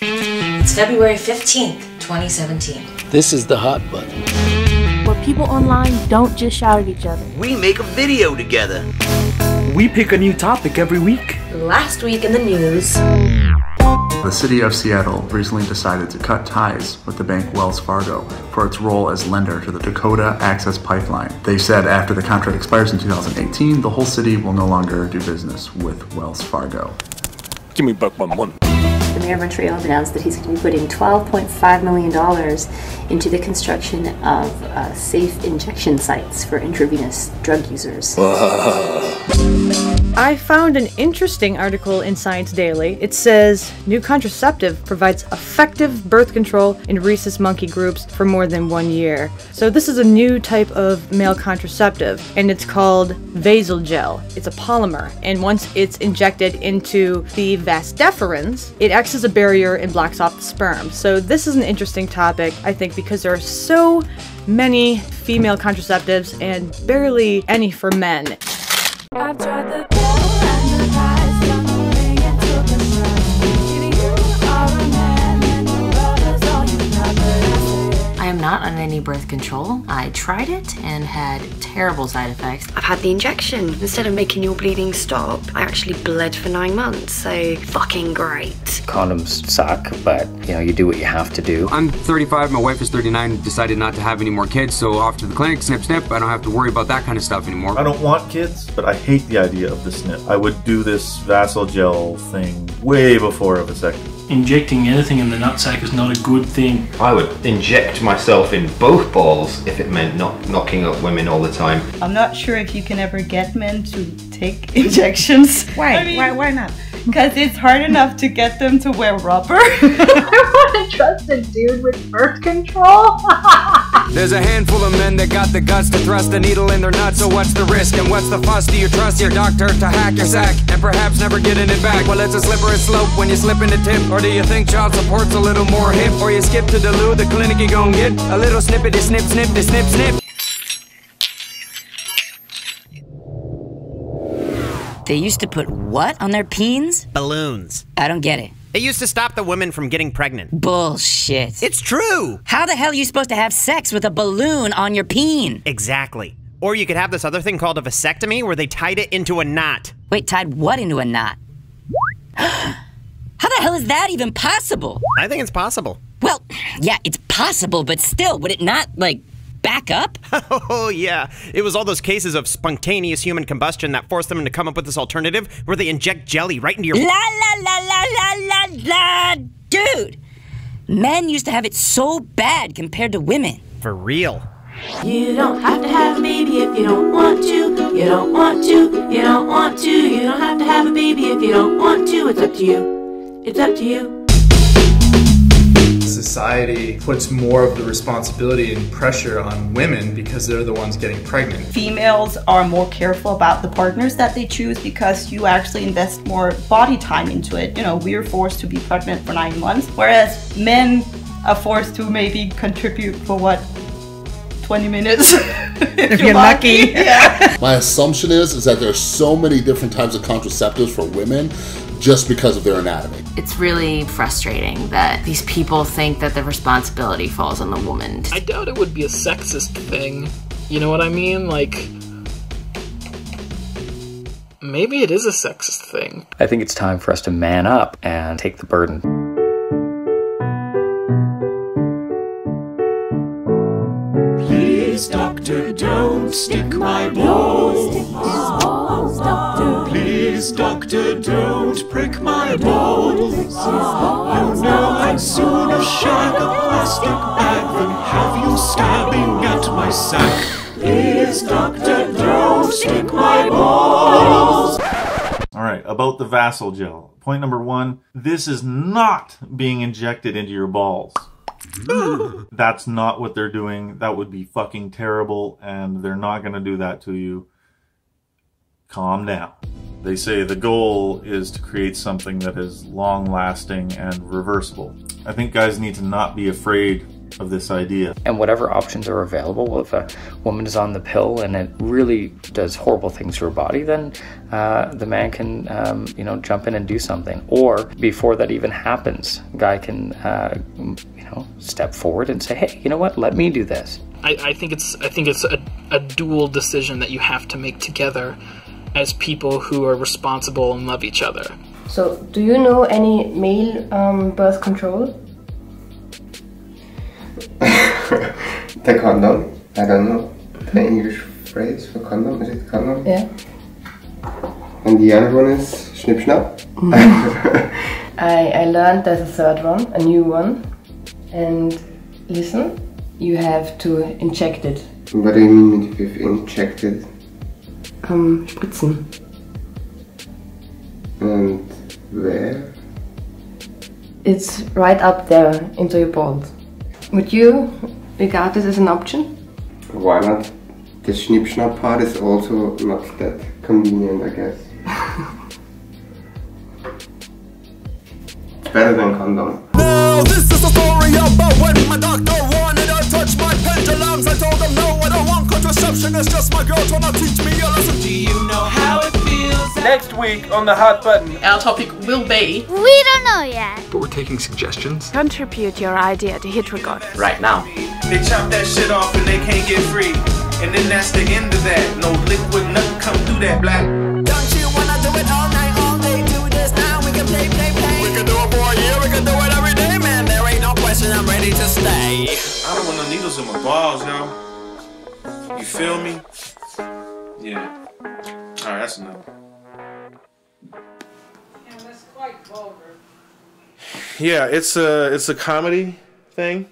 It's February 15th, 2017. This is the hot button. Where people online don't just shout at each other. We make a video together. We pick a new topic every week. Last week in the news. The city of Seattle recently decided to cut ties with the bank Wells Fargo for its role as lender to the Dakota Access Pipeline. They said after the contract expires in 2018, the whole city will no longer do business with Wells Fargo. Give me back my money. The mayor of Montreal announced that he's going to be putting $12.5 million into the construction of safe injection sites for intravenous drug users. I found an interesting article in Science Daily. It says, new contraceptive provides effective birth control in rhesus monkey groups for more than 1 year. So this is a new type of male contraceptive, and it's called vasal gel. It's a polymer, and once it's injected into the vas deferens, it acts as a barrier and blocks off the sperm. So this is an interesting topic, I think, because there are so many female contraceptives and barely any for men. I've tried the pill and the lies, done the ring and took the shot. Giving you are a man and your love is all you have. I am not on any birth control. I tried it and had terrible side effects. I've had the injection. Instead of making your bleeding stop, I actually bled for 9 months, so fucking great. Condoms suck, but you know, you do what you have to do. I'm 35, my wife is 39, decided not to have any more kids, so off to the clinic, snip snip, I don't have to worry about that kind of stuff anymore. I don't want kids, but I hate the idea of the snip. I would do this vasal gel thing way before a vasectomy. Injecting anything in the nutsack is not a good thing. I would inject myself in both balls if it meant not knocking up women all the time. I'm not sure if you can ever get men to take injections. Why? I mean, why not? Because it's hard enough to get them to wear rubber. I want to trust a dude with birth control. There's a handful of men that got the guts to thrust a needle in their nuts, so what's the risk and what's the fuss? Do you trust your doctor to hack your sack and perhaps never getting it back? Well, it's a slippery slope when you slip into tip. Or do you think child support's a little more hip? Or you skip to Duluth, the clinic you gon' get a little snippety snip snip de snip snip. They used to put what on their peens? Balloons. I don't get it. It used to stop the women from getting pregnant. Bullshit. It's true! How the hell are you supposed to have sex with a balloon on your peen? Exactly. Or you could have this other thing called a vasectomy where they tied it into a knot. Wait, tied what into a knot? How the hell is that even possible? I think it's possible. Well, yeah, it's possible, but still, would it not, like, back up? Oh, yeah. It was all those cases of spontaneous human combustion that forced them to come up with this alternative where they inject jelly right into your— La la la la la la la! Dude! Men used to have it so bad compared to women. For real. You don't have to have a baby if you don't want to. You don't want to. You don't want to. You don't have to have a baby if you don't want to. It's up to you. It's up to you. Society puts more of the responsibility and pressure on women because they're the ones getting pregnant. Females are more careful about the partners that they choose because you actually invest more body time into it. You know, we're forced to be pregnant for 9 months, whereas men are forced to maybe contribute for what? 20 minutes if you're lucky. Yeah. My assumption is that there's so many different types of contraceptives for women just because of their anatomy. It's really frustrating that these people think that the responsibility falls on the woman. I doubt it would be a sexist thing. You know what I mean? Like, maybe it is a sexist thing. I think it's time for us to man up and take the burden. Please, doctor, don't stick my balls. Please, doctor, don't prick my balls. You know I'd sooner shag a plastic bag than have you stabbing at my sack. Please, doctor, don't stick my balls. Alright, about the vasal gel. Point number 1, this is not being injected into your balls. That's not what they're doing. That would be fucking terrible, and they're not going to do that to you. Calm down. They say the goal is to create something that is long-lasting and reversible. I think guys need to not be afraid of this idea. And whatever options are available, if a woman is on the pill and it really does horrible things to her body, then the man can, jump in and do something. Or before that even happens, guy can, step forward and say, hey, you know what? Let me do this. I think it's a dual decision that you have to make together as people who are responsible and love each other. So, do you know any male birth control? The condom? I don't know. The English phrase for condom? Is it condom? Yeah. And the other one is Schnipp Schnapp? I learned there's a third one, a new one. And listen, you have to inject it. What do you mean if you've injected? Spritzen. And where? It's right up there into your balls. Would you regard this as an option? Why not? The Schnipp Schnapp part is also not that convenient, I guess. It's better than condom. Now this is a story about when my doctor wanted to touch my pendulums. I told him no, I don't want contraception. It's just my girl trying to teach me a lesson. Do you know how it feels? Next week on the Hot Button, our topic will be... We don't know yet. But we're taking suggestions. Contribute your idea to HITRECORD. Right now. They chop that shit off and they can't get free. And then that's the end of that. No liquid, nothing come through that black. Don't you wanna do it all night, all day? Do this now, we can play. We can do it for a year, we can do it every day, man. There ain't no question, I'm ready to stay. I don't want no needles in my balls, yo. You feel me? Yeah. Alright, that's enough. Yeah, that's quite vulgar. Yeah, it's a comedy thing.